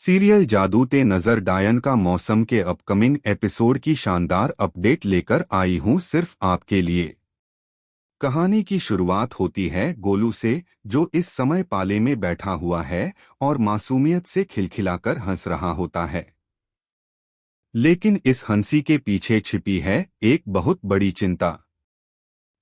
Serial जादू ते नजर डायन का मौसम के अपकमिंग एपिसोड की शानदार अपडेट लेकर आई हूं सिर्फ आपके लिए। कहानी की शुरुआत होती है गोलू से, जो इस समय पाले में बैठा हुआ है और मासूमियत से खिलखिलाकर हंस रहा होता है। लेकिन इस हंसी के पीछे छिपी है एक बहुत बड़ी चिंता,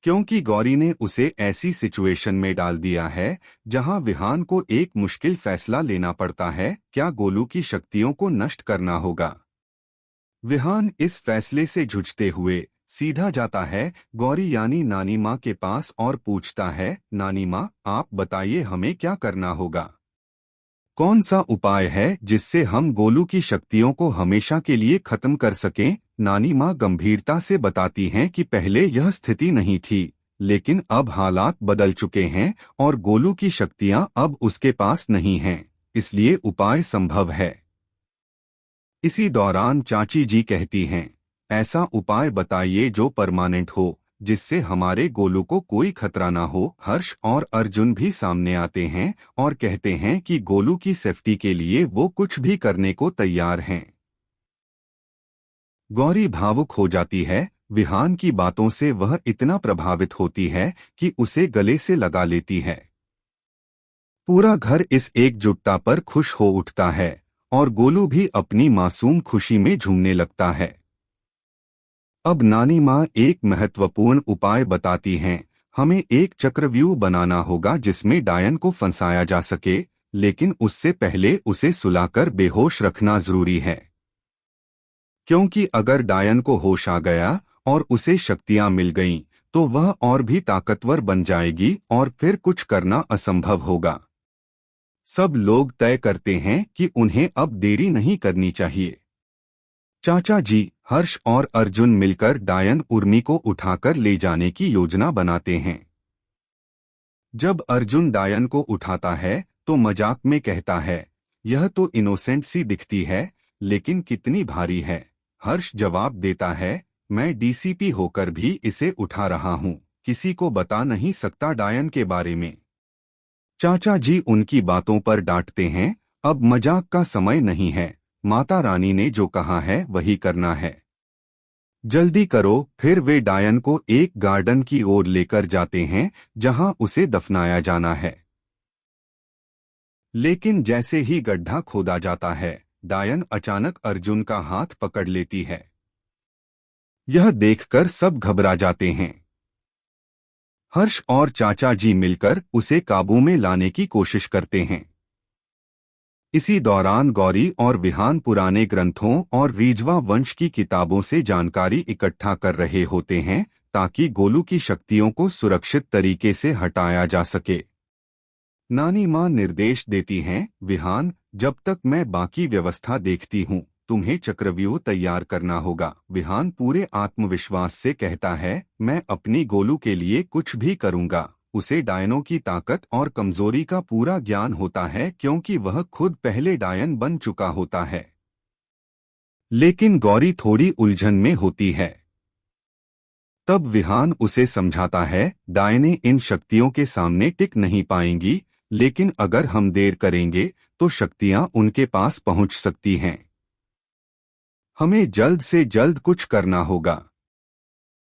क्योंकि गौरी ने उसे ऐसी सिचुएशन में डाल दिया है जहां विहान को एक मुश्किल फैसला लेना पड़ता है। क्या गोलू की शक्तियों को नष्ट करना होगा? विहान इस फैसले से जूझते हुए सीधा जाता है गौरी यानी नानी माँ के पास और पूछता है, नानी माँ, आप बताइए हमें क्या करना होगा? कौन सा उपाय है जिससे हम गोलू की शक्तियों को हमेशा के लिए खत्म कर सकें? नानी माँ गंभीरता से बताती हैं कि पहले यह स्थिति नहीं थी, लेकिन अब हालात बदल चुके हैं और गोलू की शक्तियाँ अब उसके पास नहीं हैं, इसलिए उपाय संभव है। इसी दौरान चाची जी कहती हैं, ऐसा उपाय बताइए जो परमानेंट हो, जिससे हमारे गोलू को कोई खतरा ना हो। हर्ष और अर्जुन भी सामने आते हैं और कहते हैं कि गोलू की सेफ्टी के लिए वो कुछ भी करने को तैयार हैं। गौरी भावुक हो जाती है। विहान की बातों से वह इतना प्रभावित होती है कि उसे गले से लगा लेती है। पूरा घर इस एकजुटता पर खुश हो उठता है और गोलू भी अपनी मासूम खुशी में झूमने लगता है। अब नानी माँ एक महत्वपूर्ण उपाय बताती हैं, हमें एक चक्रव्यूह बनाना होगा जिसमें डायन को फंसाया जा सके, लेकिन उससे पहले उसे सुलाकर बेहोश रखना जरूरी है। क्योंकि अगर डायन को होश आ गया और उसे शक्तियां मिल गईं, तो वह और भी ताकतवर बन जाएगी और फिर कुछ करना असंभव होगा। सब लोग तय करते हैं कि उन्हें अब देरी नहीं करनी चाहिए। चाचा जी, हर्ष और अर्जुन मिलकर डायन उर्मी को उठाकर ले जाने की योजना बनाते हैं। जब अर्जुन डायन को उठाता है तो मजाक में कहता है, यह तो इनोसेंट सी दिखती है, लेकिन कितनी भारी है। हर्ष जवाब देता है, मैं डीसीपी होकर भी इसे उठा रहा हूँ, किसी को बता नहीं सकता डायन के बारे में। चाचा जी उनकी बातों पर डांटते हैं, अब मजाक का समय नहीं है, माता रानी ने जो कहा है वही करना है। जल्दी करो। फिर वे डायन को एक गार्डन की ओर लेकर जाते हैं जहां उसे दफनाया जाना है। लेकिन जैसे ही गड्ढा खोदा जाता है, डायन अचानक अर्जुन का हाथ पकड़ लेती है। यह देखकर सब घबरा जाते हैं। हर्ष और चाचा जी मिलकर उसे काबू में लाने की कोशिश करते हैं। इसी दौरान गौरी और विहान पुराने ग्रंथों और रीजवा वंश की किताबों से जानकारी इकट्ठा कर रहे होते हैं ताकि गोलू की शक्तियों को सुरक्षित तरीके से हटाया जा सके। नानी माँ निर्देश देती हैं, विहान, जब तक मैं बाकी व्यवस्था देखती हूँ, तुम्हें चक्रव्यूह तैयार करना होगा। विहान पूरे आत्मविश्वास से कहता है, मैं अपनी गोलू के लिए कुछ भी करूँगा। उसे डायनों की ताकत और कमजोरी का पूरा ज्ञान होता है क्योंकि वह खुद पहले डायन बन चुका होता है। लेकिन गौरी थोड़ी उलझन में होती है। तब विहान उसे समझाता है, डायनें इन शक्तियों के सामने टिक नहीं पाएंगी, लेकिन अगर हम देर करेंगे तो शक्तियां उनके पास पहुंच सकती हैं। हमें जल्द से जल्द कुछ करना होगा।